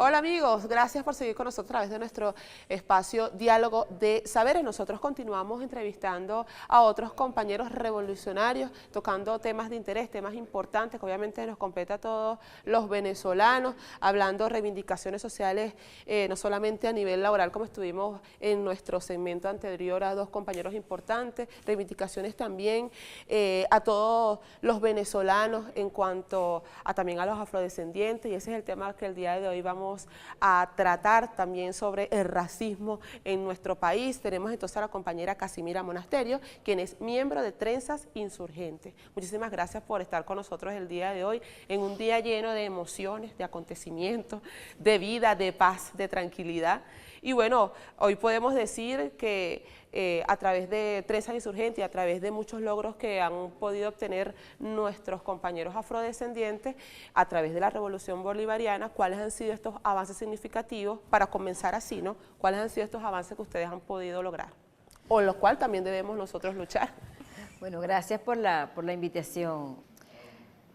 Hola amigos, gracias por seguir con nosotros a través de nuestro espacio Diálogo de Saberes. Nosotros continuamos entrevistando a otros compañeros revolucionarios, tocando temas de interés, temas importantes que obviamente nos compete a todos los venezolanos, hablando reivindicaciones sociales, no solamente a nivel laboral como estuvimos en nuestro segmento anterior a dos compañeros importantes, reivindicaciones también a todos los venezolanos en cuanto a también a los afrodescendientes, y ese es el tema que el día de hoy vamos a tratar también sobre el racismo en nuestro país. Tenemos entonces a la compañera Casimira Monasterio, quien es miembro de Trenzas Insurgentes. Muchísimas gracias por estar con nosotros el día de hoy, en un día lleno de emociones, de acontecimientos, de vida, de paz, de tranquilidad. Y bueno, hoy podemos decir que a través de Trenzas Insurgentes y a través de muchos logros que han podido obtener nuestros compañeros afrodescendientes a través de la Revolución Bolivariana, ¿cuáles han sido estos avances significativos? Para comenzar así, ¿no? ¿Cuáles han sido estos avances que ustedes han podido lograr? O los cuales también debemos nosotros luchar. Bueno, gracias por la invitación.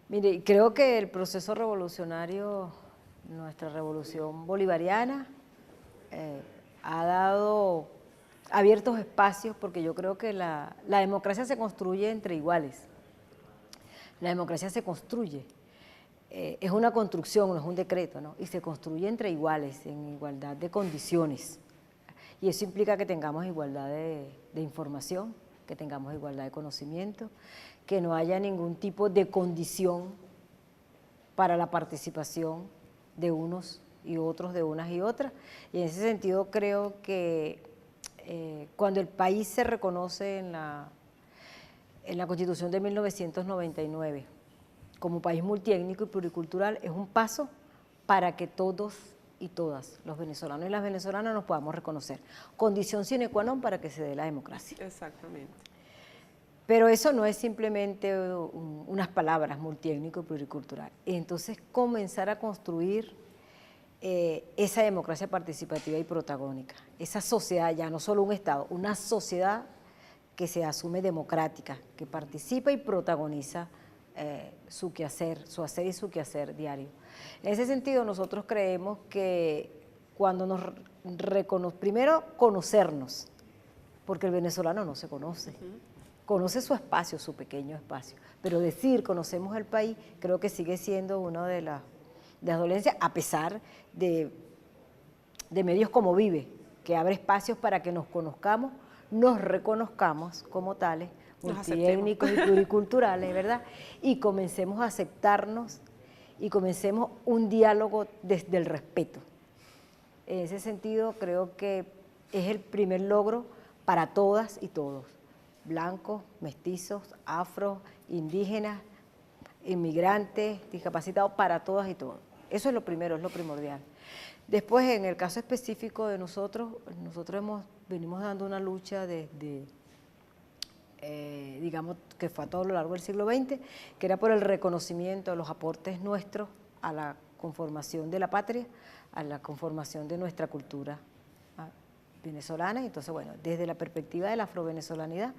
Mire, creo que el proceso revolucionario, nuestra revolución bolivariana, ha abiertos espacios, porque yo creo que la democracia se construye entre iguales. La democracia se construye, es una construcción, no es un decreto, ¿no? Y se construye entre iguales, en igualdad de condiciones. Y eso implica que tengamos igualdad de información, que tengamos igualdad de conocimiento, que no haya ningún tipo de condición para la participación de unos y otros, de unas y otras. Y en ese sentido creo que cuando el país se reconoce en la Constitución de 1999 como país multiétnico y pluricultural, es un paso para que todos y todas, los venezolanos y las venezolanas, nos podamos reconocer. Condición sine qua non para que se dé la democracia. Exactamente. Pero eso no es simplemente unas palabras, multiétnico y pluricultural. Entonces comenzar a construir esa democracia participativa y protagónica, esa sociedad, ya no solo un Estado, una sociedad que se asume democrática, que participa y protagoniza su quehacer, su hacer y su quehacer diario. En ese sentido, nosotros creemos que cuando primero conocernos, porque el venezolano no se conoce, conoce su espacio, su pequeño espacio, pero decir conocemos el país creo que sigue siendo una de las dolencias, a pesar de medios como Vive, que abre espacios para que nos conozcamos, nos reconozcamos como tales, multiétnicos y pluriculturales, ¿verdad? Y comencemos a aceptarnos y comencemos un diálogo desde el respeto. En ese sentido creo que es el primer logro para todas y todos, blancos, mestizos, afro, indígenas, inmigrantes, discapacitados, para todas y todos. Eso es lo primero, es lo primordial. Después, en el caso específico de nosotros venimos dando una lucha desde, digamos, que fue a todo lo largo del siglo XX, que era por el reconocimiento de los aportes nuestros a la conformación de la patria, a la conformación de nuestra cultura venezolana. Y entonces, bueno, desde la perspectiva de la afrovenezolanidad,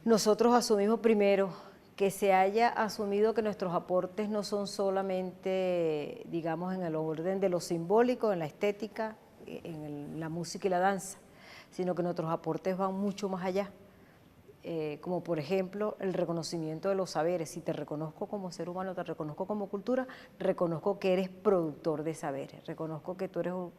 nosotros asumimos primero que se haya asumido que nuestros aportes no son solamente, digamos, en el orden de lo simbólico, en la estética, en la música y la danza, sino que nuestros aportes van mucho más allá, como por ejemplo el reconocimiento de los saberes. Si te reconozco como ser humano, te reconozco como cultura, reconozco que eres productor de saberes, reconozco que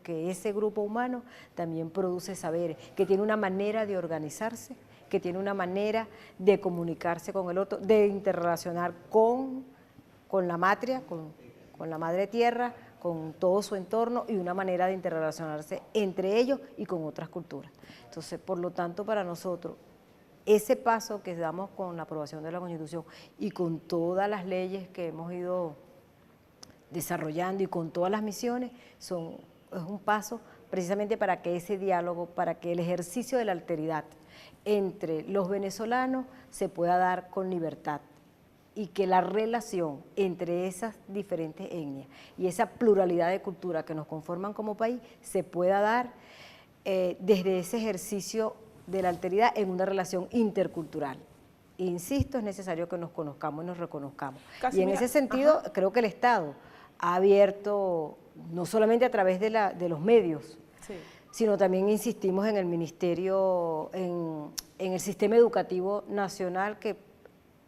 que ese grupo humano también produce saberes, que tiene una manera de organizarse, que tiene una manera de comunicarse con el otro, de interrelacionar con la matria, con la madre tierra, con todo su entorno, y una manera de interrelacionarse entre ellos y con otras culturas. Entonces, por lo tanto, para nosotros, ese paso que damos con la aprobación de la Constitución y con todas las leyes que hemos ido desarrollando y con todas las misiones, es un paso precisamente para que ese diálogo, para que el ejercicio de la alteridad entre los venezolanos se pueda dar con libertad, y que la relación entre esas diferentes etnias y esa pluralidad de culturas que nos conforman como país se pueda dar desde ese ejercicio de la alteridad en una relación intercultural. Insisto, es necesario que nos conozcamos y nos reconozcamos. Y en ese sentido, creo que el Estado ha abierto no solamente a través de los medios, Sí. sino también insistimos en el ministerio, en el sistema educativo nacional, que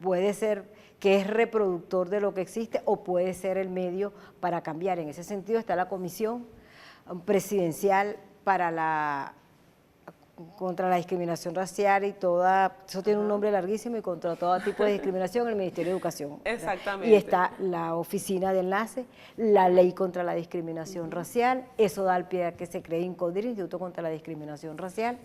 puede ser, que es reproductor de lo que existe o puede ser el medio para cambiar. En ese sentido está la comisión presidencial contra la discriminación racial y toda, eso tiene un nombre larguísimo, y contra todo tipo de discriminación, el Ministerio de Educación. Exactamente. Y está la oficina de enlace, la ley contra la discriminación racial, eso da al pie a que se cree INCODIR, Instituto contra la Discriminación Racial.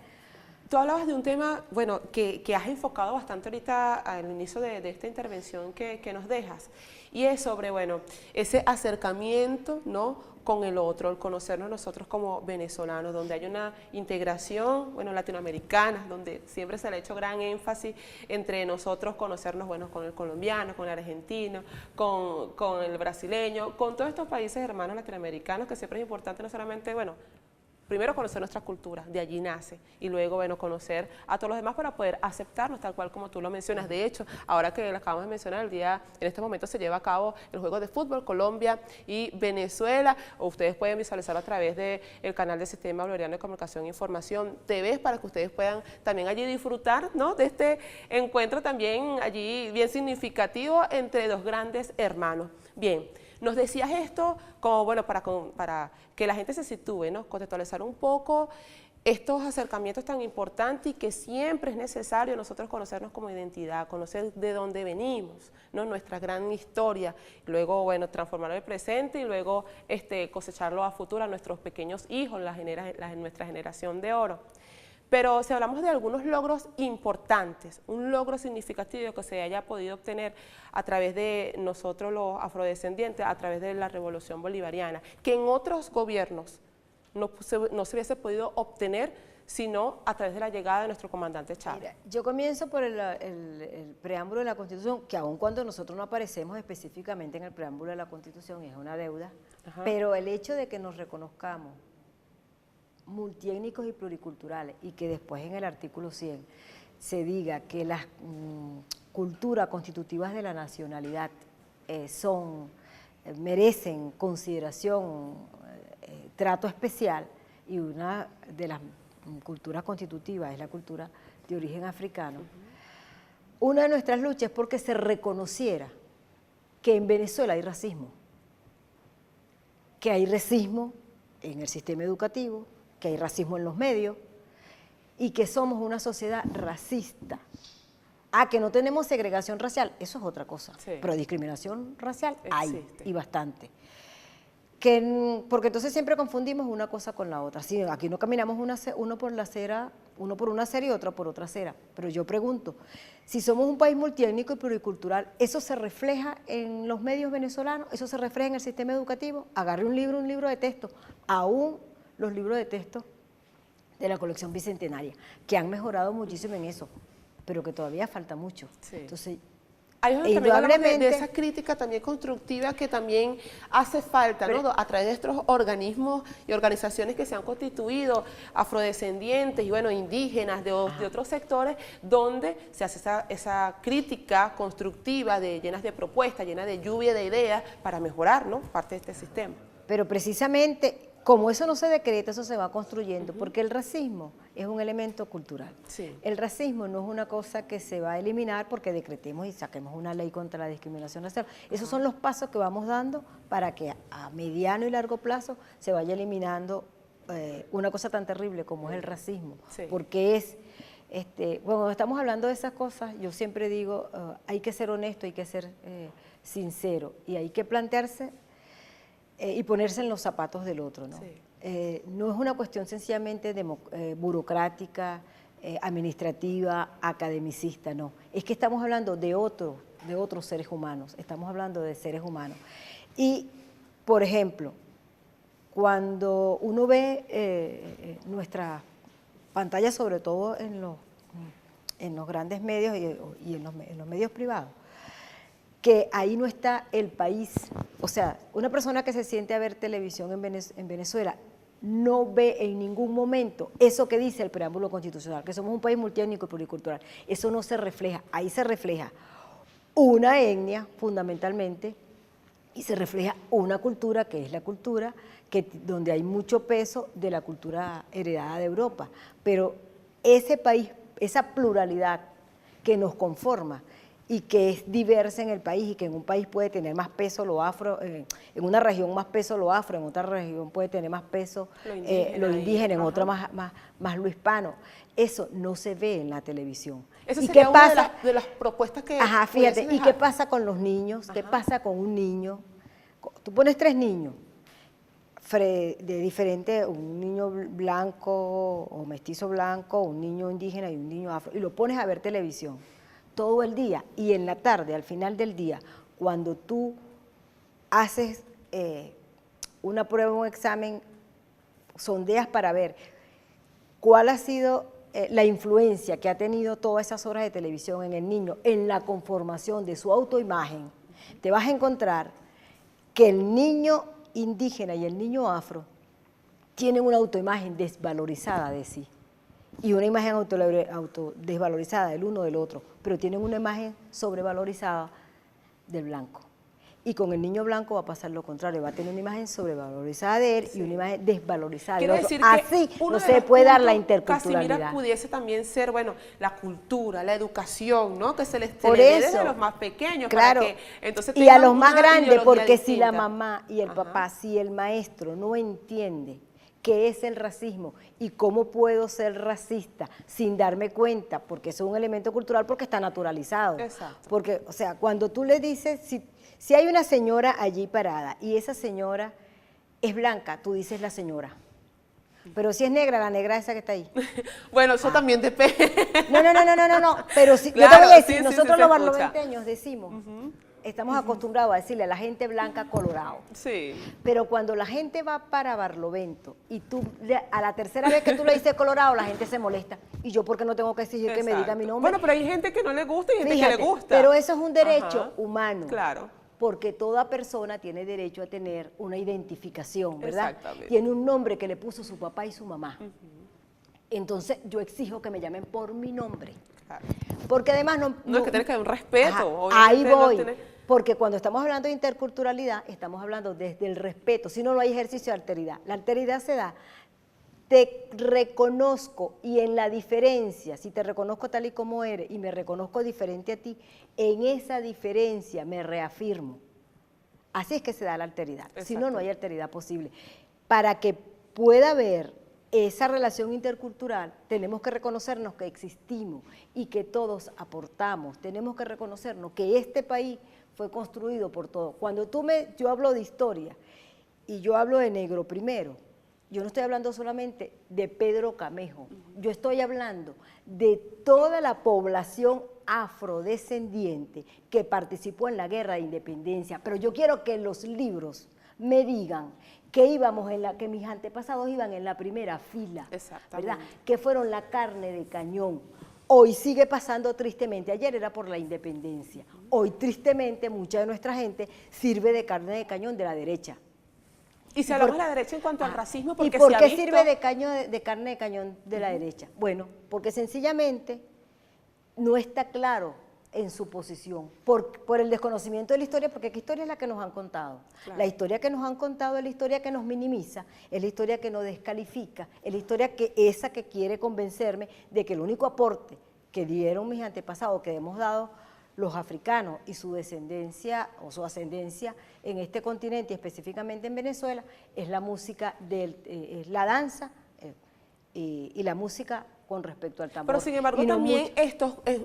Tú hablabas de un tema, bueno, que has enfocado bastante ahorita al inicio de esta intervención que nos dejas, y es sobre, bueno, ese acercamiento, ¿no?, con el otro, el conocernos nosotros como venezolanos, donde hay una integración, bueno, latinoamericana, donde siempre se le ha hecho gran énfasis entre nosotros conocernos, bueno, con el colombiano, con el argentino, con el brasileño, con todos estos países hermanos latinoamericanos, que siempre es importante no solamente, bueno, primero conocer nuestra cultura, de allí nace, y luego, bueno, conocer a todos los demás para poder aceptarnos tal cual como tú lo mencionas. De hecho, ahora que lo acabamos de mencionar, en este momento se lleva a cabo el juego de fútbol Colombia y Venezuela. Ustedes pueden visualizarlo a través del canal del Sistema Bolivariano de Comunicación e Información TV, para que ustedes puedan también allí disfrutar, ¿no?, de este encuentro también allí bien significativo entre dos grandes hermanos. Bien. Nos decías esto como, bueno, para que la gente se sitúe, ¿no?, contextualizar un poco estos acercamientos tan importantes, y que siempre es necesario nosotros conocernos como identidad, conocer de dónde venimos, ¿no?, nuestra gran historia, luego, bueno, transformarlo en el presente y luego cosecharlo a futuro a nuestros pequeños hijos, nuestra generación de oro. Pero si hablamos de algunos logros importantes, un logro significativo que se haya podido obtener a través de nosotros los afrodescendientes, a través de la Revolución Bolivariana, que en otros gobiernos no se hubiese podido obtener sino a través de la llegada de nuestro comandante Chávez. Mira, yo comienzo por el preámbulo de la Constitución, que aun cuando nosotros no aparecemos específicamente en el preámbulo de la Constitución, es una deuda, pero el hecho de que nos reconozcamos multiétnicos y pluriculturales, y que después en el artículo 100 se diga que las culturas constitutivas de la nacionalidad merecen consideración, trato especial, y una de las culturas constitutivas es la cultura de origen africano. Una de nuestras luchas es porque se reconociera que en Venezuela hay racismo, que hay racismo en el sistema educativo, que hay racismo en los medios, y que somos una sociedad racista. Que no tenemos segregación racial, eso es otra cosa, sí, pero discriminación racial existe. Hay, y bastante. Porque entonces siempre confundimos una cosa con la otra. Sí, aquí no caminamos uno por una acera y otro por otra acera, pero yo pregunto, si somos un país multiétnico y pluricultural, ¿eso se refleja en los medios venezolanos? ¿Eso se refleja en el sistema educativo? Agarre un libro de texto, aún los libros de texto de la colección bicentenaria, que han mejorado muchísimo en eso, pero que todavía falta mucho. Sí. Entonces, también de esa crítica también constructiva que también hace falta, ¿no?, a través de estos organismos y organizaciones que se han constituido, afrodescendientes y, bueno, indígenas de otros sectores, donde se hace esa crítica constructiva llenas de propuestas, llenas de lluvia de ideas para mejorar, ¿no?, parte de este sistema. Pero precisamente, como eso no se decreta, eso se va construyendo, porque el racismo es un elemento cultural. Sí. El racismo no es una cosa que se va a eliminar porque decretemos y saquemos una ley contra la discriminación racial. Esos son los pasos que vamos dando para que a mediano y largo plazo se vaya eliminando una cosa tan terrible como es el racismo. Sí. Porque cuando estamos hablando de esas cosas, yo siempre digo, hay que ser honesto, hay que ser sincero, y hay que plantearse y ponerse en los zapatos del otro, ¿no? Sí. No es una cuestión sencillamente burocrática, administrativa, academicista, no. Es que estamos hablando de otros seres humanos, estamos hablando de seres humanos. Y, por ejemplo, cuando uno ve nuestra pantalla, sobre todo en los grandes medios y en los medios privados, que ahí no está el país. O sea, una persona que se siente a ver televisión en Venezuela no ve en ningún momento eso que dice el preámbulo constitucional, que somos un país multiétnico y pluricultural. Eso no se refleja, ahí se refleja una etnia fundamentalmente, y se refleja una cultura que es la cultura donde hay mucho peso de la cultura heredada de Europa, pero ese país, esa pluralidad que nos conforma y que es diversa en el país y que en un país puede tener más peso lo afro, en una región más peso lo afro, en otra región puede tener más peso lo indígena, en otra más lo hispano. Eso no se ve en la televisión. Eso ¿Y sería qué pasa? una de las propuestas que... Ajá, fíjate, ¿y qué pasa con los niños? ¿Qué pasa con un niño? Tú pones 3 niños de diferente, un niño blanco o mestizo blanco, un niño indígena y un niño afro, y lo pones a ver televisión todo el día, y en la tarde, al final del día, cuando tú haces una prueba, un examen, sondeas para ver cuál ha sido la influencia que ha tenido todas esas horas de televisión en el niño, en la conformación de su autoimagen, te vas a encontrar que el niño indígena y el niño afro tienen una autoimagen desvalorizada de sí y una imagen desvalorizada del uno del otro, pero tienen una imagen sobrevalorizada del blanco. Y con el niño blanco va a pasar lo contrario, va a tener una imagen sobrevalorizada de él y una imagen desvalorizada del otro. Así no se puede dar la interculturalidad. Casimira, pudiese también ser, bueno, la cultura, la educación, ¿no? Que se les dé desde los más pequeños. Claro, para que, entonces, y a los más grandes, porque si la mamá y el papá, si el maestro no entiende qué es el racismo y cómo puedo ser racista sin darme cuenta, porque eso es un elemento cultural, porque está naturalizado. Exacto. Porque, o sea, cuando tú le dices, si hay una señora allí parada y esa señora es blanca, tú dices la señora. Pero si es negra, la negra esa que está ahí. Bueno, eso también depende. No. Pero si, claro, yo te voy a decir, nosotros los escucha. barloventeños decimos, estamos acostumbrados a decirle a la gente blanca colorado. Sí. Pero cuando la gente va para Barlovento y tú, a la tercera vez que tú le dices colorado, la gente se molesta. ¿Y yo por qué no tengo que exigir que me diga mi nombre? Bueno, pero hay gente que no le gusta y gente Fíjate, que le gusta. pero eso es un derecho humano. Claro. Porque toda persona tiene derecho a tener una identificación, ¿verdad? Exactamente. Tiene un nombre que le puso su papá y su mamá. Entonces yo exijo que me llamen por mi nombre. Claro. Porque además no es que tienes que dar un respeto. Ahí voy. Porque cuando estamos hablando de interculturalidad, estamos hablando desde el respeto, si no, no hay ejercicio de alteridad. La alteridad se da, te reconozco y en la diferencia, si te reconozco tal y como eres y me reconozco diferente a ti, en esa diferencia me reafirmo. Así es que se da la alteridad. Si no, no hay alteridad posible. Para que pueda haber esa relación intercultural, tenemos que reconocernos que existimos y que todos aportamos. Tenemos que reconocernos que este país fue construido por todos. Cuando yo hablo de historia y yo hablo de negro primero, yo no estoy hablando solamente de Pedro Camejo, yo estoy hablando de toda la población afrodescendiente que participó en la guerra de independencia, pero yo quiero que los libros me digan que mis antepasados iban en la primera fila, ¿verdad? Que fueron la carne de cañón. Hoy sigue pasando tristemente, ayer era por la independencia, hoy tristemente mucha de nuestra gente sirve de carne de cañón de la derecha. Y si hablamos de la derecha en cuanto al racismo, porque ¿y por qué visto... sirve de carne de cañón de la derecha? Bueno, porque sencillamente no está claro en su posición, por el desconocimiento de la historia, porque ¿qué historia es la que nos han contado? Claro. La historia que nos han contado es la historia que nos minimiza, es la historia que nos descalifica, es la historia esa que quiere convencerme de que el único aporte que dieron mis antepasados, que hemos dado los africanos y su descendencia o su ascendencia en este continente, específicamente en Venezuela, es la música, es la danza y la música con respecto al tambor. Pero sin embargo también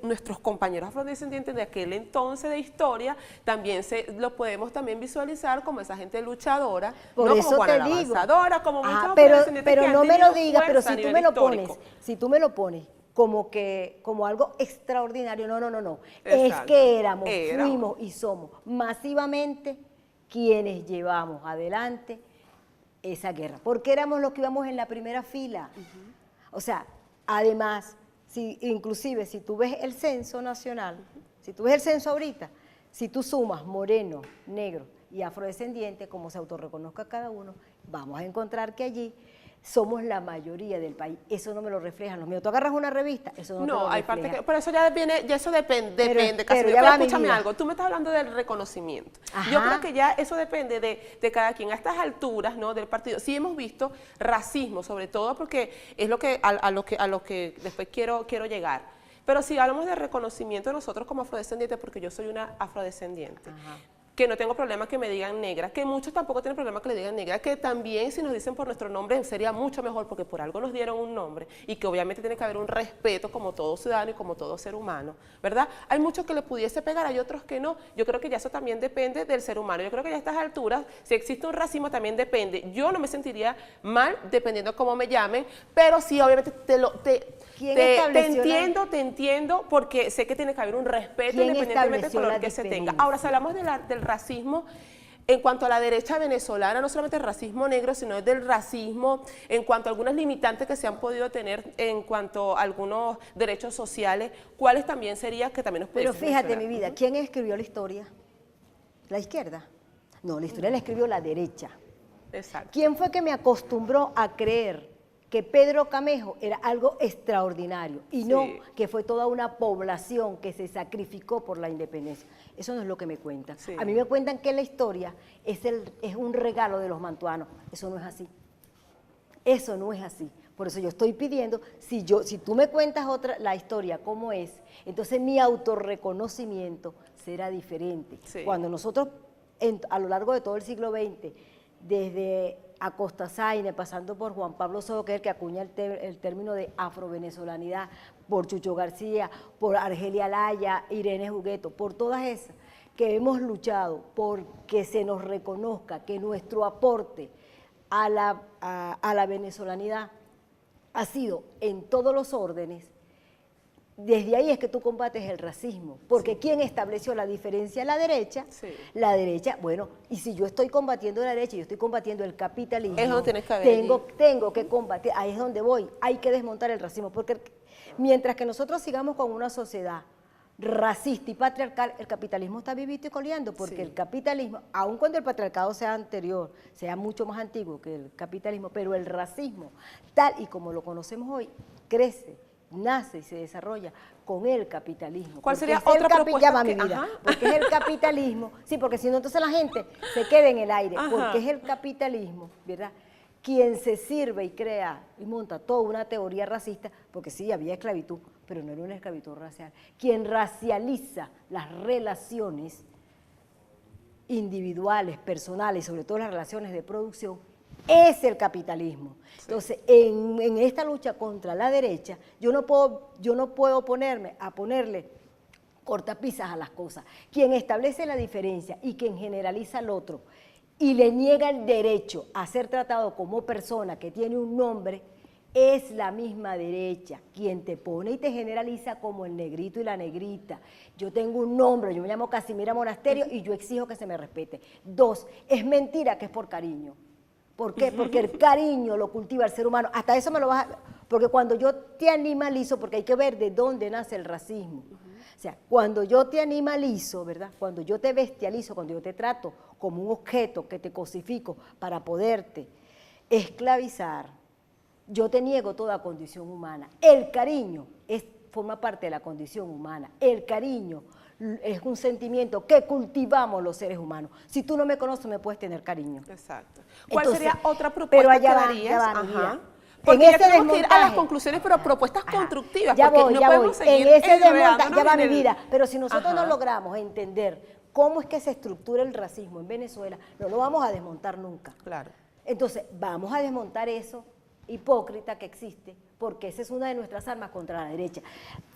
nuestros compañeros afrodescendientes de aquel entonces de historia, también lo podemos también visualizar como esa gente luchadora, por no eso como Juana te digo. la Avanzadora, como muchos afrodescendientes pero no me lo digas, pero si tú me lo pones como algo extraordinario, no. Es que fuimos y somos masivamente quienes llevamos adelante esa guerra, porque éramos los que íbamos en la primera fila. O sea, además, inclusive si tú ves el censo nacional, si tú ves el censo ahorita, si tú sumas moreno, negro y afrodescendiente, como se autorreconozca cada uno, vamos a encontrar que allí somos la mayoría del país. Eso no me lo reflejan los míos. Tú agarras una revista, eso no te lo hay refleja. parte que, pero eso ya viene, ya eso depende, Pero Casimiro. ya Pero va mi escúchame vida. algo, tú me estás hablando del reconocimiento. Ajá. Yo creo que ya eso depende de cada quien. A estas alturas, ¿no?, del partido, sí hemos visto racismo, sobre todo porque es lo que a lo que después quiero llegar. Pero si hablamos de reconocimiento de nosotros como afrodescendientes, porque yo soy una afrodescendiente, Ajá. que no tengo problema que me digan negra, que muchos tampoco tienen problema que le digan negra, que también si nos dicen por nuestro nombre sería mucho mejor porque por algo nos dieron un nombre y que obviamente tiene que haber un respeto como todo ciudadano y como todo ser humano, ¿verdad? Hay muchos que le pudiese pegar, hay otros que no. Yo creo que ya eso también depende del ser humano. Yo creo que ya a estas alturas, si existe un racismo también depende. Yo no me sentiría mal dependiendo de cómo me llamen, pero sí obviamente te entiendo porque sé que tiene que haber un respeto independientemente del color que se tenga. Ahora, si hablamos del racismo, en cuanto a la derecha venezolana, no solamente el racismo negro, sino del racismo en cuanto a algunas limitantes que se han podido tener en cuanto a algunos derechos sociales, ¿cuáles también sería que también nos pudiesen Pero fíjate, mencionar? mi vida, ¿quién escribió la historia? ¿La izquierda? No, la historia la escribió la derecha. Exacto. ¿Quién fue que me acostumbró a creer que Pedro Camejo era algo extraordinario y no que fue toda una población que se sacrificó por la independencia? Eso no es lo que me cuentan. Sí. A mí me cuentan que la historia es un regalo de los mantuanos. Eso no es así. Eso no es así. Por eso yo estoy pidiendo, si tú me cuentas la historia como es, entonces mi autorreconocimiento será diferente. Sí. Cuando nosotros, a lo largo de todo el siglo XX, desde Acosta Sáenz, pasando por Juan Pablo II, que es el que acuña el término de afrovenezolanidad, por Chucho García, por Argelia Laya, Irene Jugueto, por todas esas que hemos luchado porque se nos reconozca que nuestro aporte a la venezolanidad ha sido en todos los órdenes. Desde ahí es que tú combates el racismo, porque ¿quién estableció la diferencia? La derecha. Sí. La derecha, bueno, y si yo estoy combatiendo la derecha, yo estoy combatiendo el capitalismo. Es donde tienes que ver tengo que combatir, ahí es donde voy, hay que desmontar el racismo, porque mientras que nosotros sigamos con una sociedad racista y patriarcal, el capitalismo está vivito y coleando, porque el capitalismo, aun cuando el patriarcado sea anterior, sea mucho más antiguo que el capitalismo, pero el racismo, tal y como lo conocemos hoy, crece, nace y se desarrolla con el capitalismo. ¿Cuál sería otra propuesta? Porque es el capitalismo, sí, porque si no entonces la gente se queda en el aire, porque es el capitalismo, ¿verdad?, quien se sirve y crea y monta toda una teoría racista, porque sí, había esclavitud, pero no era una esclavitud racial, quien racializa las relaciones individuales, personales, sobre todo las relaciones de producción, es el capitalismo. Sí. Entonces, en esta lucha contra la derecha, yo no puedo ponerme a ponerle cortapisas a las cosas. Quien establece la diferencia y quien generaliza al otro y le niega el derecho a ser tratado como persona que tiene un nombre, es la misma derecha, quien te pone y te generaliza como el negrito y la negrita. Yo tengo un nombre, yo me llamo Casimira Monasterio y yo exijo que se me respete. 2, es mentira que es por cariño. ¿Por qué? Porque el cariño lo cultiva el ser humano. Hasta eso me lo vas a... Porque cuando yo te animalizo, porque hay que ver de dónde nace el racismo. O sea, cuando yo te animalizo, ¿verdad?, cuando yo te bestializo, cuando yo te trato como un objeto que te cosifico para poderte esclavizar, yo te niego toda condición humana. El cariño forma parte de la condición humana. El cariño es un sentimiento que cultivamos los seres humanos. Si tú no me conoces, me puedes tener cariño. Exacto. ¿Cuál sería otra propuesta pero allá que darías? Ajá. Porque ya tenemos que ir a las conclusiones, pero propuestas constructivas, porque no podemos seguir en ese enredándonos ya va en mi el... vida, pero si nosotros no logramos entender cómo es que se estructura el racismo en Venezuela, no lo vamos a desmontar nunca. Claro. Entonces, vamos a desmontar eso hipócrita que existe, porque esa es una de nuestras armas contra la derecha.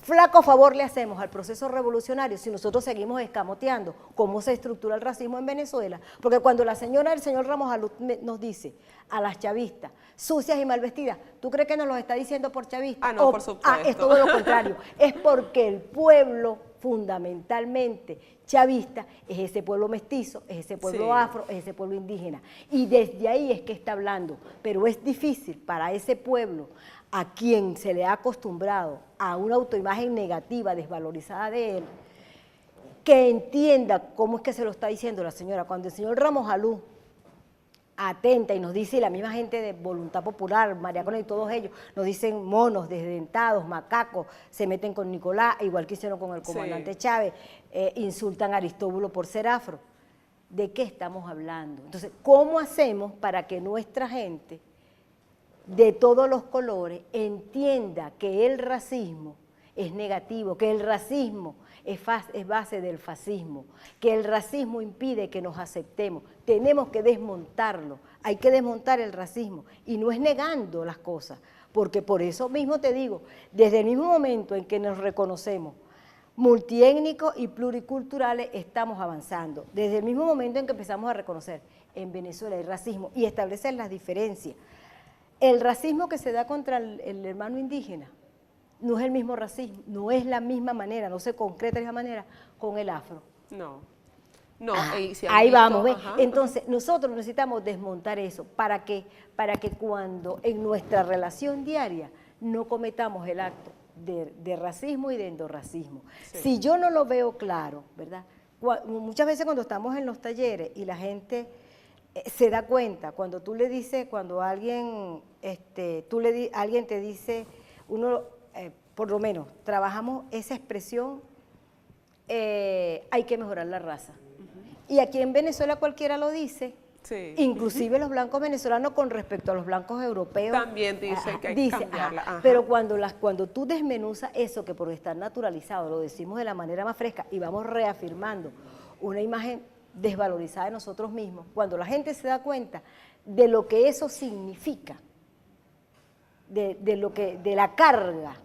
Flaco favor le hacemos al proceso revolucionario si nosotros seguimos escamoteando cómo se estructura el racismo en Venezuela, porque cuando el señor Ramos Alú nos dice a las chavistas, sucias y mal vestidas, ¿tú crees que nos lo está diciendo por chavistas? Ah, no, por supuesto. Es todo lo contrario, es porque el pueblo fundamentalmente chavista es ese pueblo mestizo, es ese pueblo afro, es ese pueblo indígena, y desde ahí es que está hablando, pero es difícil para ese pueblo a quien se le ha acostumbrado a una autoimagen negativa, desvalorizada de él, que entienda cómo es que se lo está diciendo la señora. Cuando el señor Ramos Alú atenta y nos dice, y la misma gente de Voluntad Popular, María Corina y todos ellos, nos dicen monos, desdentados, macacos, se meten con Nicolás, igual que hicieron con el comandante Chávez, insultan a Aristóbulo por ser afro. ¿De qué estamos hablando? Entonces, ¿cómo hacemos para que nuestra gente de todos los colores entienda que el racismo es negativo, que el racismo es base del fascismo, que el racismo impide que nos aceptemos? Tenemos que desmontarlo, hay que desmontar el racismo, y no es negando las cosas, porque por eso mismo te digo, desde el mismo momento en que nos reconocemos multiétnicos y pluriculturales, estamos avanzando. Desde el mismo momento en que empezamos a reconocer en Venezuela el racismo y establecer las diferencias, el racismo que se da contra el hermano indígena no es el mismo racismo, no es la misma manera, no se concreta de la misma manera con el afro. No. No, ahí vamos, ¿ves? Entonces nosotros necesitamos desmontar eso para que cuando en nuestra relación diaria no cometamos el acto de racismo y de endorracismo. Sí. Si yo no lo veo claro, ¿verdad? Muchas veces cuando estamos en los talleres y la gente se da cuenta, cuando tú le dices, cuando alguien, alguien te dice, uno, por lo menos, trabajamos esa expresión, hay que mejorar la raza. Y aquí en Venezuela cualquiera lo dice, sí. Inclusive los blancos venezolanos con respecto a los blancos europeos. También dicen que hay que cambiarla. Pero cuando tú desmenuzas eso, que por estar naturalizado, lo decimos de la manera más fresca y vamos reafirmando una imagen desvalorizada de nosotros mismos, cuando la gente se da cuenta de lo que eso significa, de la carga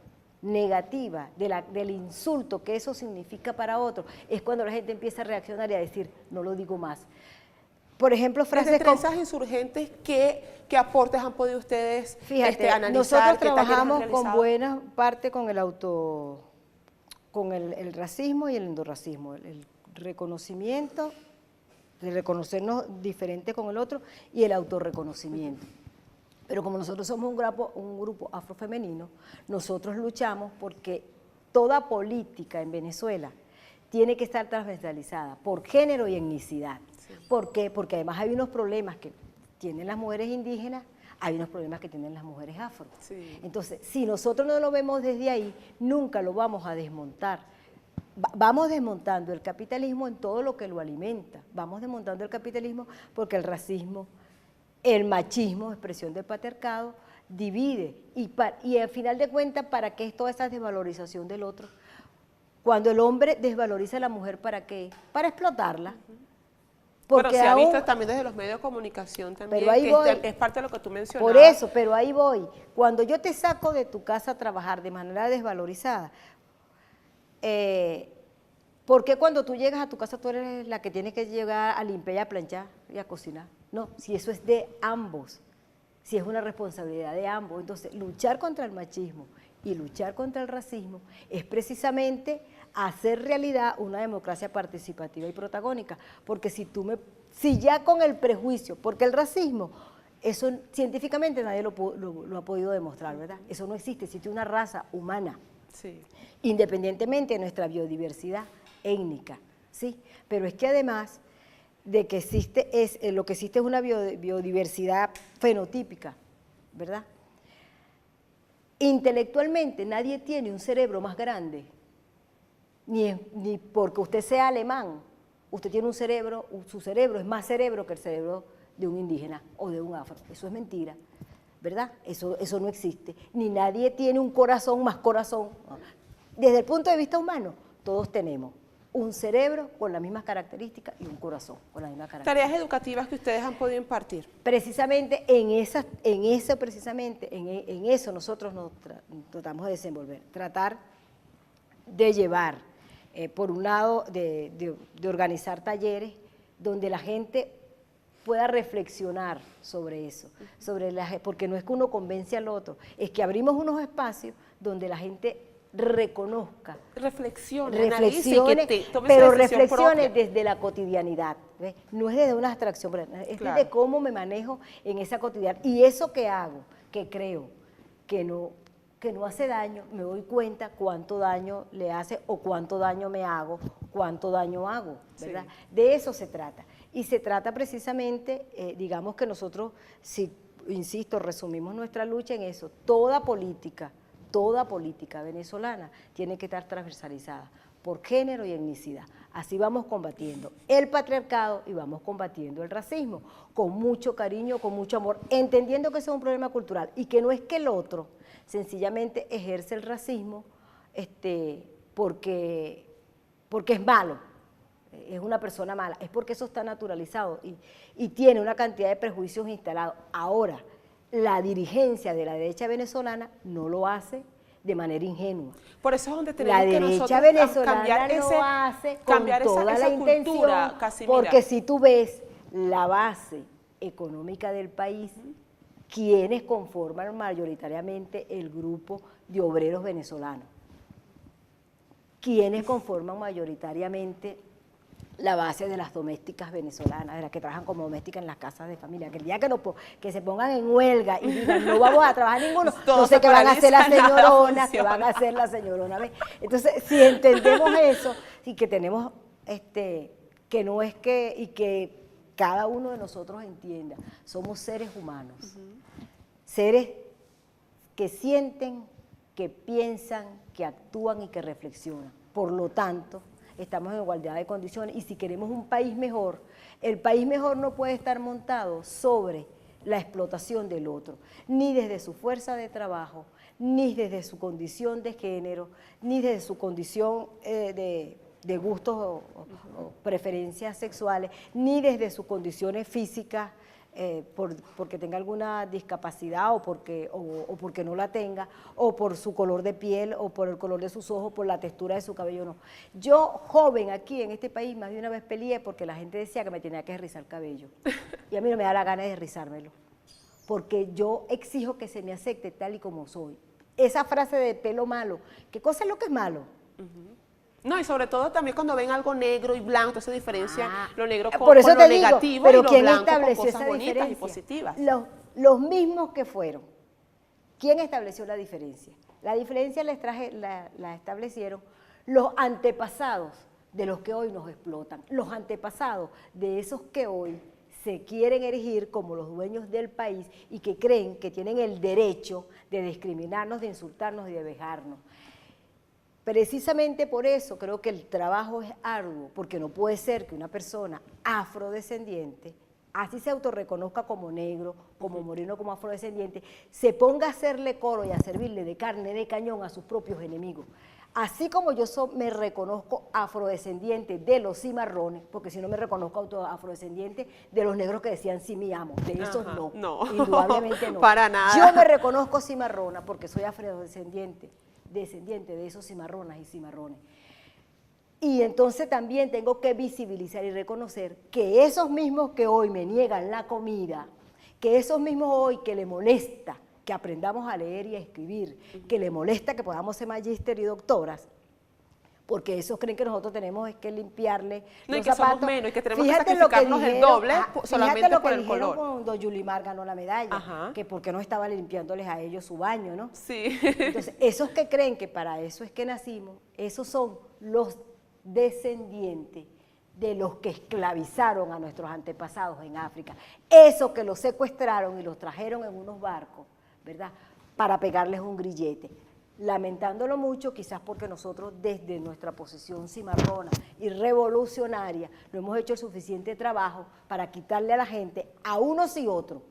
negativa, del insulto que eso significa para otros, es cuando la gente empieza a reaccionar y a decir, no lo digo más. Por ejemplo, frases como... Trenzas Insurgentes, ¿qué aportes han podido ustedes analizar? Nosotros trabajamos con buena parte con el el racismo y el endorracismo, el reconocimiento, de reconocernos diferente con el otro y el autorreconocimiento. Pero como nosotros somos un grupo afrofemenino, nosotros luchamos porque toda política en Venezuela tiene que estar transversalizada por género y etnicidad. Sí. ¿Por qué? Porque además hay unos problemas que tienen las mujeres indígenas, hay unos problemas que tienen las mujeres afro. Sí. Entonces, si nosotros no lo vemos desde ahí, nunca lo vamos a desmontar. Vamos desmontando el capitalismo en todo lo que lo alimenta. Vamos desmontando el capitalismo porque el racismo, el machismo, expresión del patriarcado, divide. Y al final de cuentas, ¿para qué es toda esa desvalorización del otro? Cuando el hombre desvaloriza a la mujer, ¿para qué? Para explotarla. Porque se ha visto también desde los medios de comunicación también, pero ahí voy, que es parte de lo que tú mencionabas. Por eso, pero ahí voy. Cuando yo te saco de tu casa a trabajar de manera desvalorizada, ¿por qué cuando tú llegas a tu casa tú eres la que tiene que llegar a limpiar y a planchar y a cocinar? No, si eso es de ambos, si es una responsabilidad de ambos. Entonces, luchar contra el machismo y luchar contra el racismo es precisamente hacer realidad una democracia participativa y protagónica, porque si ya con el prejuicio, porque el racismo, eso científicamente nadie lo ha podido demostrar, ¿verdad? Eso no existe una raza humana, sí, independientemente de nuestra biodiversidad étnica, ¿sí? Pero es que además de que lo que existe es una biodiversidad fenotípica, ¿verdad? Intelectualmente nadie tiene un cerebro más grande, ni porque usted sea alemán, usted tiene su cerebro es más cerebro que el cerebro de un indígena o de un afro. Eso es mentira, ¿verdad? Eso no existe. Ni nadie tiene un corazón más corazón. Desde el punto de vista humano, todos tenemos un cerebro con las mismas características y un corazón con las mismas características. Tareas educativas que ustedes han podido impartir. Precisamente en eso nosotros nos tratamos de desenvolver, tratar de llevar, por un lado, de organizar talleres donde la gente pueda reflexionar sobre eso, porque no es que uno convence al otro, es que abrimos unos espacios donde la gente reconozca, reflexione, pero reflexione desde la cotidianidad, ¿ves? No es desde una abstracción, es claro, desde cómo me manejo en esa cotidianidad, y eso que hago, que creo que no hace daño, me doy cuenta cuánto daño le hace o cuánto daño me hago, cuánto daño hago, ¿verdad? Sí. De eso se trata. Y se trata precisamente, digamos que nosotros, si, insisto, resumimos nuestra lucha en eso, toda política venezolana tiene que estar transversalizada por género y etnicidad. Así vamos combatiendo el patriarcado y vamos combatiendo el racismo, con mucho cariño, con mucho amor, entendiendo que ese es un problema cultural y que no es que el otro sencillamente ejerce el racismo porque es malo, es una persona mala, es porque eso está naturalizado y tiene una cantidad de prejuicios instalados. Ahora, la dirigencia de la derecha venezolana no lo hace de manera ingenua. Por eso es donde tenemos que nosotros La derecha venezolana lo hace con toda esa la intención, cultura, Casimira. porque si tú ves la base económica del país, quienes conforman mayoritariamente el grupo de obreros venezolanos, quienes conforman mayoritariamente la base de las domésticas venezolanas, de las que trabajan como domésticas en las casas de familia, que el día que se pongan en huelga y digan no vamos a trabajar ninguno, no sé qué van a hacer las señoronas, qué van a hacer las señoronas. Entonces, si entendemos eso y que tenemos, que no es que, y que cada uno de nosotros entienda, somos seres humanos, seres que sienten, que piensan, que actúan y que reflexionan. Por lo tanto, estamos en igualdad de condiciones y si queremos un país mejor, el país mejor no puede estar montado sobre la explotación del otro, ni desde su fuerza de trabajo, ni desde su condición de género, ni desde su condición de gustos o preferencias sexuales, ni desde sus condiciones físicas, porque tenga alguna discapacidad o porque no la tenga, o por su color de piel, o por el color de sus ojos, por la textura de su cabello, no. Yo, joven, aquí en este país, más de una vez peleé porque la gente decía que me tenía que rizar el cabello, y a mí no me da la gana de rizármelo, porque yo exijo que se me acepte tal y como soy. Esa frase de pelo malo, ¿qué cosa es lo que es malo? No, y sobre todo también cuando ven algo negro y blanco, entonces diferencia lo negro con por eso lo te digo, negativo pero y lo ¿quién blanco con estableció cosas esa bonitas diferencia? y positivas. Los mismos que fueron. ¿Quién estableció la diferencia? La diferencia la establecieron los antepasados de los que hoy nos explotan, los antepasados de esos que hoy se quieren erigir como los dueños del país y que creen que tienen el derecho de discriminarnos, de insultarnos y de vejarnos. Precisamente por eso creo que el trabajo es arduo, porque no puede ser que una persona afrodescendiente, así se autorreconozca como negro, como moreno, como afrodescendiente, se ponga a hacerle coro y a servirle de carne de cañón a sus propios enemigos. Así como yo me reconozco afrodescendiente de los cimarrones, porque si no me reconozco afrodescendiente de los negros que decían sí mi amo, de esos no, indudablemente no. Para nada. Yo me reconozco cimarrona porque soy afrodescendiente, descendiente de esos cimarronas y cimarrones. Y entonces también tengo que visibilizar y reconocer que esos mismos que hoy me niegan la comida, que esos mismos hoy que le molesta que aprendamos a leer y a escribir, que le molesta que podamos ser magíster y doctoras, porque esos creen que nosotros tenemos es que limpiarle no, los y que zapatos. somos menos y que tenemos Fíjate que sacrificarnos el doble solamente por el color. Fíjate lo que dijeron cuando Yulimar ganó la medalla, que porque no estaba limpiándoles a ellos su baño, ¿no? Sí. Entonces, esos que creen que para eso es que nacimos, esos son los descendientes de los que esclavizaron a nuestros antepasados en África, esos que los secuestraron y los trajeron en unos barcos, ¿verdad?, para pegarles un grillete. Lamentándolo mucho, quizás porque nosotros desde nuestra posición cimarrona y revolucionaria no hemos hecho el suficiente trabajo para quitarle a la gente, a unos y otros,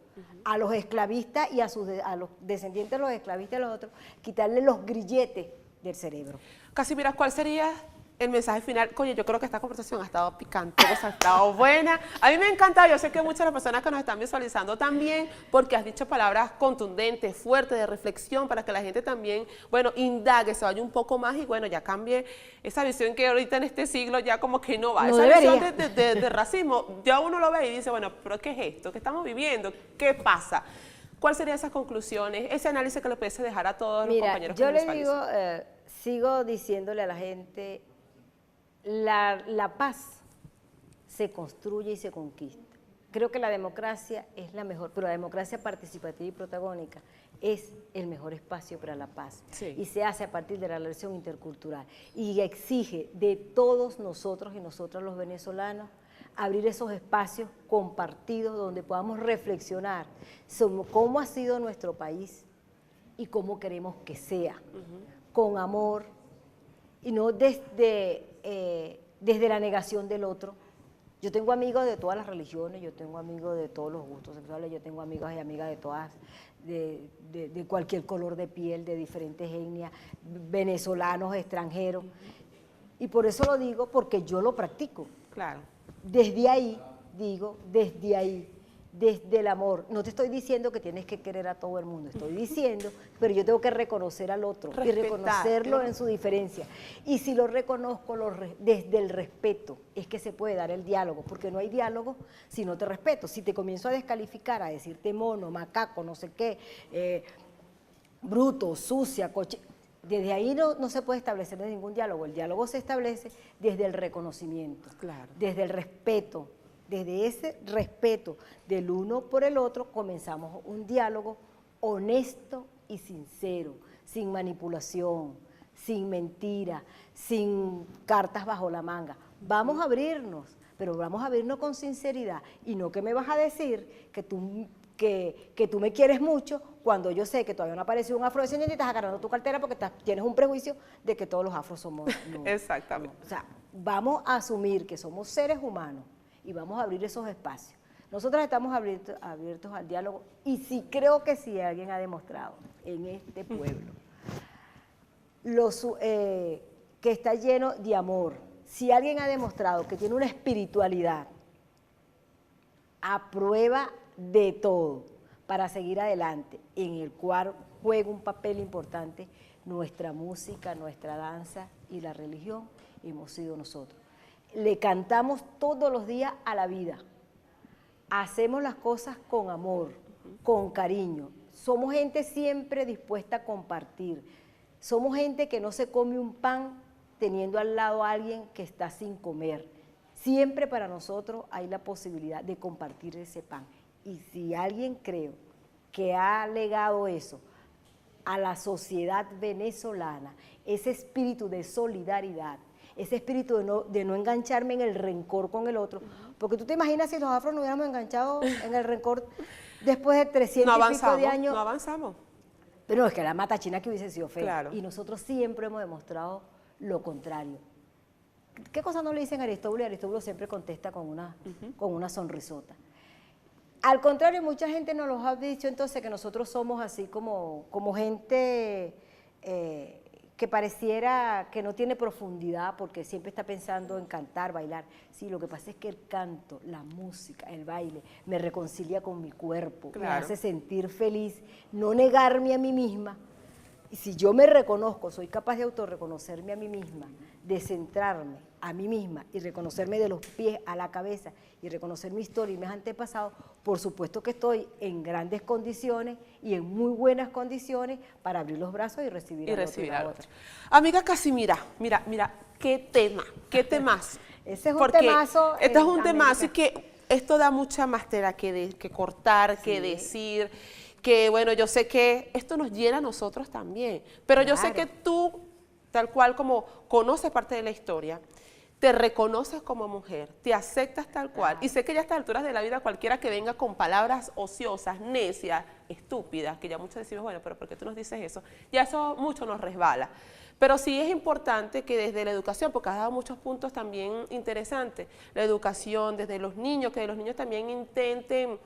a los esclavistas y a los descendientes de los esclavistas y a los otros, quitarle los grilletes del cerebro. Casimira, ¿cuál sería el mensaje final? Coño, yo creo que esta conversación ha estado picante, ha estado buena. A mí me ha encantado, yo sé que muchas de las personas que nos están visualizando también, porque has dicho palabras contundentes, fuertes, de reflexión, para que la gente también, bueno, indague, se vaya un poco más y bueno, ya cambie esa visión que ahorita en este siglo ya como que no va. No esa debería. visión de racismo, ya uno lo ve y dice, bueno, pero ¿qué es esto? ¿Qué estamos viviendo? ¿Qué pasa? ¿Cuáles serían esas conclusiones, ese análisis que le pudiese dejar a todos los compañeros que nos visualizan? Yo le digo, sigo diciéndole a la gente, la paz se construye y se conquista. Creo que la democracia es la mejor, pero la democracia participativa y protagónica es el mejor espacio para la paz. Sí. Y se hace a partir de la relación intercultural. Y exige de todos nosotros y nosotras los venezolanos abrir esos espacios compartidos donde podamos reflexionar sobre cómo ha sido nuestro país y cómo queremos que sea, con amor y no desde la negación del otro. Yo tengo amigos de todas las religiones, yo tengo amigos de todos los gustos sexuales, yo tengo amigos y amigas de todas, de cualquier color de piel, de diferentes etnias, venezolanos, extranjeros. Y por eso lo digo, porque yo lo practico. Claro. Desde ahí, digo, desde ahí, desde el amor. No te estoy diciendo que tienes que querer a todo el mundo, estoy diciendo, pero yo tengo que reconocer al otro y reconocerlo en su diferencia. Y si lo reconozco desde el respeto, es que se puede dar el diálogo, porque no hay diálogo si no te respeto. Si te comienzo a descalificar, a decirte mono, macaco, no sé qué, bruto, sucia, coche, desde ahí no se puede establecer ningún diálogo. El diálogo se establece desde el reconocimiento, claro, desde el respeto. Desde ese respeto del uno por el otro comenzamos un diálogo honesto y sincero, sin manipulación, sin mentira, sin cartas bajo la manga. Vamos a abrirnos, pero vamos a abrirnos con sinceridad y no que me vas a decir que tú me quieres mucho cuando yo sé que todavía no apareció un afrodescendiente y estás agarrando tu cartera porque tienes un prejuicio de que todos los afros somos... No, exactamente. o sea, vamos a asumir que somos seres humanos y vamos a abrir esos espacios. Nosotros estamos abiertos al diálogo y sí creo que sí alguien ha demostrado en este pueblo que está lleno de amor. Si alguien ha demostrado que tiene una espiritualidad a prueba de todo para seguir adelante, en el cual juega un papel importante nuestra música, nuestra danza y la religión, hemos sido nosotros. Le cantamos todos los días a la vida, hacemos las cosas con amor, con cariño, somos gente siempre dispuesta a compartir, somos gente que no se come un pan teniendo al lado a alguien que está sin comer, siempre para nosotros hay la posibilidad de compartir ese pan, y si alguien creo que ha legado eso a la sociedad venezolana, ese espíritu de solidaridad, ese espíritu de no engancharme en el rencor con el otro, porque tú te imaginas si los afros nos hubiéramos enganchado en el rencor después de 300 y pico de años. No avanzamos. Pero no, es que la mata china que hubiese sido fea, claro. Y nosotros siempre hemos demostrado lo contrario. ¿Qué cosas no le dicen a Aristóbulo? Y Aristóbulo siempre contesta con una sonrisota. Al contrario, mucha gente nos lo ha dicho entonces que nosotros somos así como gente... que pareciera que no tiene profundidad porque siempre está pensando en cantar, bailar. Sí, lo que pasa es que el canto, la música, el baile, me reconcilia con mi cuerpo, claro. Me hace sentir feliz, no negarme a mí misma. Y si yo me reconozco, soy capaz de autorreconocerme a mí misma, de centrarme a mí misma y reconocerme de los pies a la cabeza y reconocer mi historia y mis antepasados, por supuesto que estoy en grandes condiciones y en muy buenas condiciones para abrir los brazos y recibir al otro. Amiga Casimira, mira, qué temas. Ese es un temazo. Este es un temazo y que esto da mucha más tela que cortar, sí. Que decir, que bueno, yo sé que esto nos llena a nosotros también, pero claro. Yo sé que tú, tal cual como conoces parte de la historia, te reconoces como mujer, te aceptas tal cual, y sé que ya a estas alturas de la vida cualquiera que venga con palabras ociosas, necias, estúpidas, que ya muchos decimos, bueno, pero ¿por qué tú nos dices eso? Ya eso mucho nos resbala. Pero sí es importante que desde la educación, porque has dado muchos puntos también interesantes, la educación desde los niños, que los niños también intenten,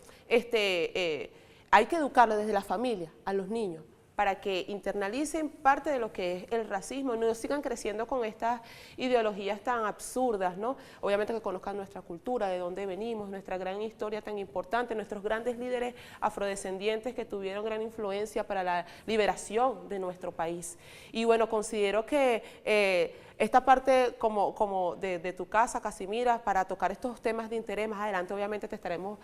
hay que educarlo desde la familia, a los niños, para que internalicen parte de lo que es el racismo, no sigan creciendo con estas ideologías tan absurdas, ¿no? Obviamente que conozcan nuestra cultura, de dónde venimos, nuestra gran historia tan importante, nuestros grandes líderes afrodescendientes que tuvieron gran influencia para la liberación de nuestro país. Y bueno, considero que esta parte como de tu casa, Casimira, para tocar estos temas de interés más adelante, obviamente te estaremos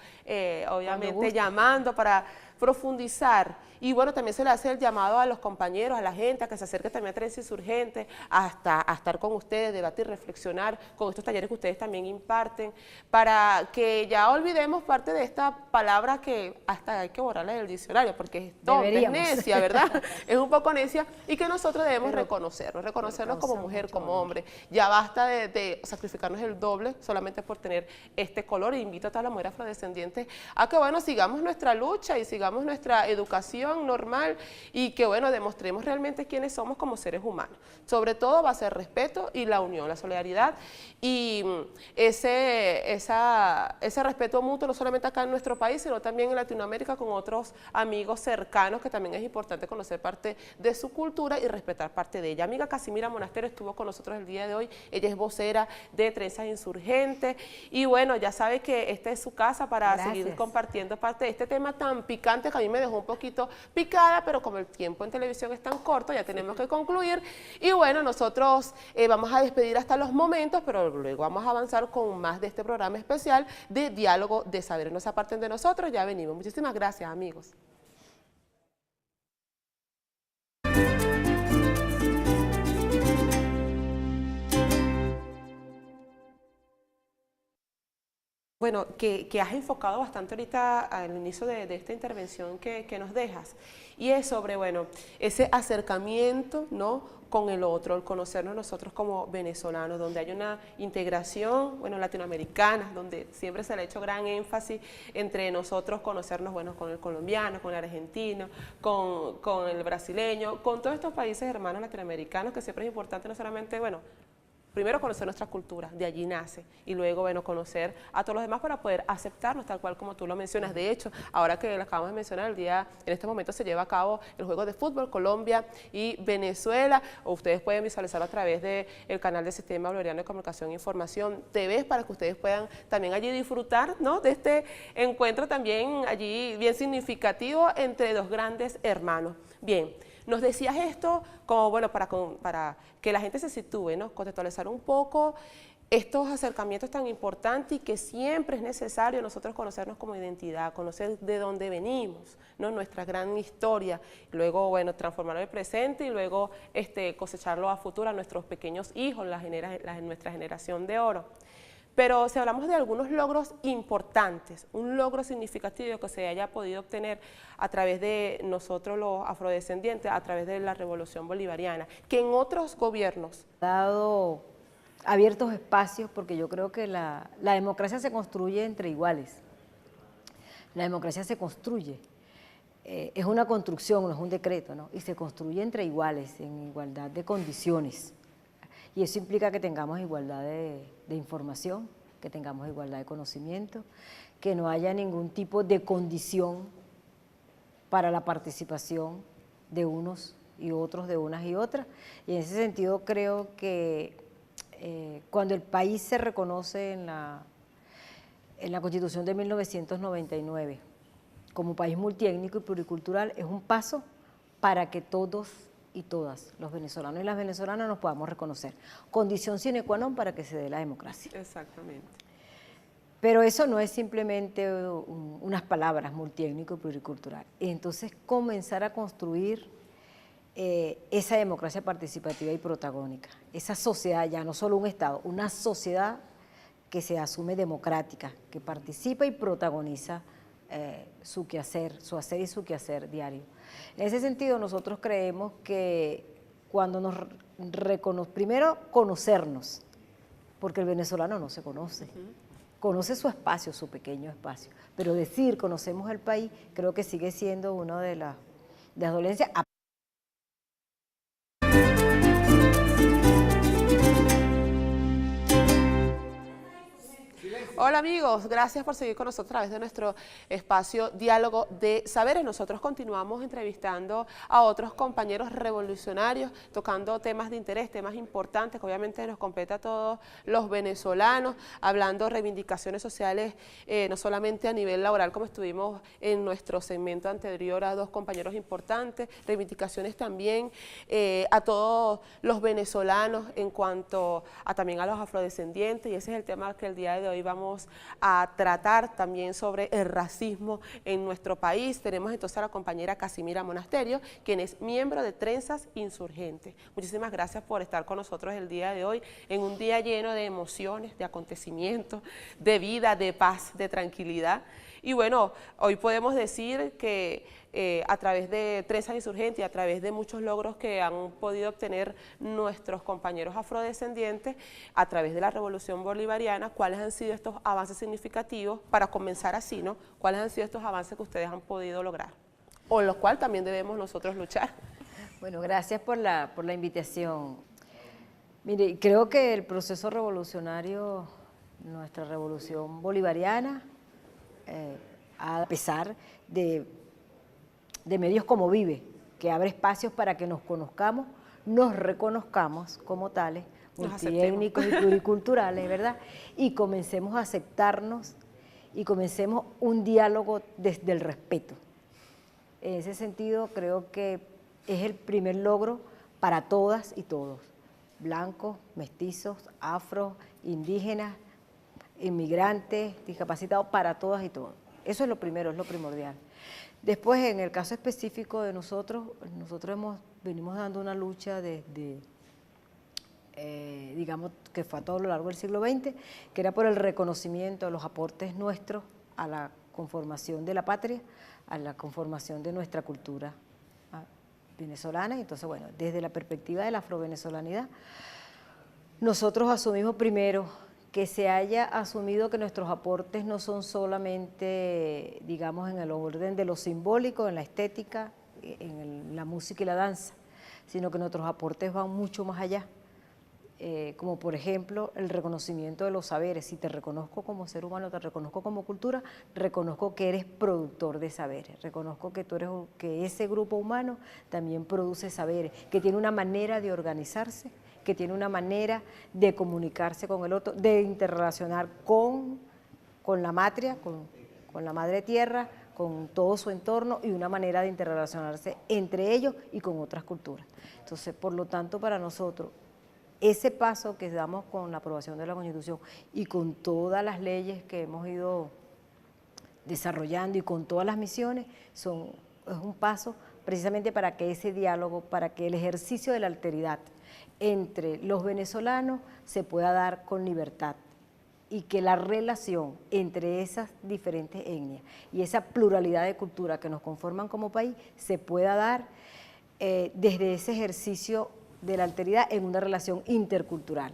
llamando para profundizar. Y bueno, también se le hace el llamado a los compañeros, a la gente, a que se acerque también a Trenza Insurgente, a estar con ustedes, debatir, reflexionar con estos talleres que ustedes también imparten, para que ya olvidemos parte de esta palabra que hasta hay que borrarla del diccionario, porque es tonta, es necia, ¿verdad? Es un poco necia, y que nosotros debemos reconocernos como mujer, como como hombre. Ya basta de sacrificarnos el doble solamente por tener este color. E invito a todas las mujeres afrodescendientes a que, bueno, sigamos nuestra lucha y sigamos nuestra educación normal y que, bueno, demostremos realmente quiénes somos como seres humanos. Sobre todo va a ser respeto y la unión, la solidaridad y ese respeto mutuo, no solamente acá en nuestro país, sino también en Latinoamérica con otros amigos cercanos, que también es importante conocer parte de su cultura y respetar parte de ella. Amiga Casimira Monasterio estuvo con nosotros el día de hoy, ella es vocera de Trenzas Insurgentes y bueno, ya sabe que esta es su casa para seguir compartiendo parte de este tema tan picante que a mí me dejó un poquito picada, pero como el tiempo en televisión es tan corto, ya tenemos que concluir y bueno, nosotros vamos a despedir hasta los momentos, pero luego vamos a avanzar con más de este programa especial de Diálogo de Saberes. No se aparten de nosotros, ya venimos. Muchísimas gracias, amigos. Bueno, que has enfocado bastante ahorita al inicio de esta intervención que nos dejas, y es sobre, bueno, ese acercamiento, ¿no?, con el otro, el conocernos nosotros como venezolanos, donde hay una integración, bueno, latinoamericana, donde siempre se le ha hecho gran énfasis entre nosotros conocernos, bueno, con el colombiano, con el argentino, con el brasileño, con todos estos países hermanos latinoamericanos, que siempre es importante no solamente, bueno, primero conocer nuestra cultura, de allí nace, y luego, bueno, conocer a todos los demás para poder aceptarnos tal cual como tú lo mencionas. De hecho, ahora que lo acabamos de mencionar, en este momento se lleva a cabo el juego de fútbol Colombia y Venezuela, o ustedes pueden visualizarlo a través del canal del Sistema Bolivariano de Comunicación e Información TV, para que ustedes puedan también allí disfrutar, ¿no?, de este encuentro también allí bien significativo entre dos grandes hermanos. Bien. Nos decías esto como, bueno, para que la gente se sitúe, ¿no?, contextualizar un poco estos acercamientos tan importantes y que siempre es necesario nosotros conocernos como identidad, conocer de dónde venimos, ¿no?, nuestra gran historia, luego, bueno, transformarlo en el presente y luego cosecharlo a futuro a nuestros pequeños hijos, nuestra generación de oro. Pero si hablamos de algunos logros importantes, un logro significativo que se haya podido obtener a través de nosotros los afrodescendientes, a través de la Revolución Bolivariana, que en otros gobiernos ha dado abiertos espacios, porque yo creo que la democracia se construye entre iguales. La democracia se construye, es una construcción, no es un decreto, ¿no?, y se construye entre iguales, en igualdad de condiciones. Y eso implica que tengamos igualdad de información, que tengamos igualdad de conocimiento, que no haya ningún tipo de condición para la participación de unos y otros, de unas y otras. Y en ese sentido creo que cuando el país se reconoce en la Constitución de 1999 como país multiétnico y pluricultural, es un paso para que todos y todas, los venezolanos y las venezolanas, nos podamos reconocer. Condición sine qua non para que se dé la democracia. Exactamente. Pero eso no es simplemente unas palabras, multiétnico y pluricultural. Entonces, comenzar a construir esa democracia participativa y protagónica, esa sociedad, ya no solo un Estado, una sociedad que se asume democrática, que participa y protagoniza su quehacer, su hacer y su quehacer diario. En ese sentido, nosotros creemos que cuando primero conocernos, porque el venezolano no se conoce, conoce su espacio, su pequeño espacio, pero decir conocemos el país, creo que sigue siendo una de las dolencias. Hola amigos, gracias por seguir con nosotros a través de nuestro espacio Diálogo de Saberes. Nosotros continuamos entrevistando a otros compañeros revolucionarios, tocando temas de interés, temas importantes que obviamente nos compete a todos los venezolanos, hablando reivindicaciones sociales, no solamente a nivel laboral, como estuvimos en nuestro segmento anterior a dos compañeros importantes, reivindicaciones también a todos los venezolanos en cuanto a también a los afrodescendientes, y ese es el tema que el día de hoy vamos a tratar también sobre el racismo en nuestro país. Tenemos entonces a la compañera Casimira Monasterio, quien es miembro de Trenzas Insurgentes. Muchísimas gracias por estar con nosotros el día de hoy, en un día lleno de emociones, de acontecimientos, de vida, de paz, de tranquilidad. Y bueno, hoy podemos decir que a través de Trenza Insurgente y a través de muchos logros que han podido obtener nuestros compañeros afrodescendientes a través de la Revolución Bolivariana, ¿cuáles han sido estos avances significativos? Para comenzar así, ¿no? ¿Cuáles han sido estos avances que ustedes han podido lograr? O los cuales también debemos nosotros luchar. Bueno, gracias por la invitación. Mire, creo que el proceso revolucionario, nuestra revolución bolivariana, a pesar de medios como Vive, que abre espacios para que nos conozcamos, nos reconozcamos como tales, multiétnicos y pluriculturales, ¿verdad? Y comencemos a aceptarnos y comencemos un diálogo desde el respeto. En ese sentido, creo que es el primer logro para todas y todos, blancos, mestizos, afro, indígenas, inmigrantes, discapacitados, para todas y todos. Eso es lo primero, es lo primordial. Después, en el caso específico de nosotros venimos dando una lucha desde, digamos, que fue a todo lo largo del siglo XX, que era por el reconocimiento de los aportes nuestros a la conformación de la patria, a la conformación de nuestra cultura venezolana. Y entonces, bueno, desde la perspectiva de la afrovenezolanidad, nosotros asumimos primero que se haya asumido que nuestros aportes no son solamente, digamos, en el orden de lo simbólico, en la estética, en la música y la danza, sino que nuestros aportes van mucho más allá, como por ejemplo el reconocimiento de los saberes. Si te reconozco como ser humano, te reconozco como cultura, reconozco que eres productor de saberes, reconozco que que ese grupo humano también produce saberes, que tiene una manera de organizarse, que tiene una manera de comunicarse con el otro, de interrelacionar con la matria, con la madre tierra, con todo su entorno, y una manera de interrelacionarse entre ellos y con otras culturas. Entonces, por lo tanto, para nosotros, ese paso que damos con la aprobación de la Constitución y con todas las leyes que hemos ido desarrollando y con todas las misiones, es un paso precisamente para que ese diálogo, para que el ejercicio de la alteridad entre los venezolanos se pueda dar con libertad, y que la relación entre esas diferentes etnias y esa pluralidad de cultura que nos conforman como país se pueda dar desde ese ejercicio de la alteridad en una relación intercultural.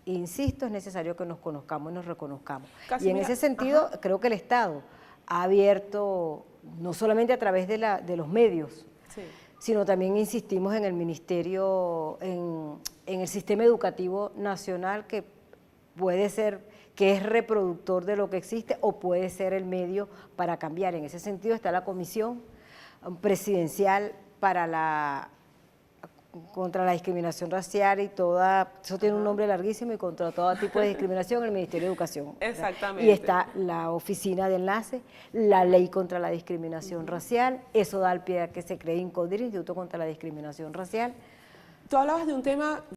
Insisto, es necesario que nos conozcamos y nos reconozcamos. Y en ese sentido, creo que el Estado ha abierto, no solamente a través de los medios, sí, sino también insistimos en el Ministerio, en el sistema educativo nacional, que puede ser, que es reproductor de lo que existe, o puede ser el medio para cambiar. En ese sentido está la Comisión Presidencial contra la discriminación racial y toda, eso tiene un nombre larguísimo, y contra todo tipo de discriminación, el Ministerio de Educación. Exactamente. Y está la Oficina de Enlace, la Ley contra la Discriminación Racial, eso da al pie a que se cree INCODIR, Instituto contra la Discriminación Racial. Tú hablabas de un tema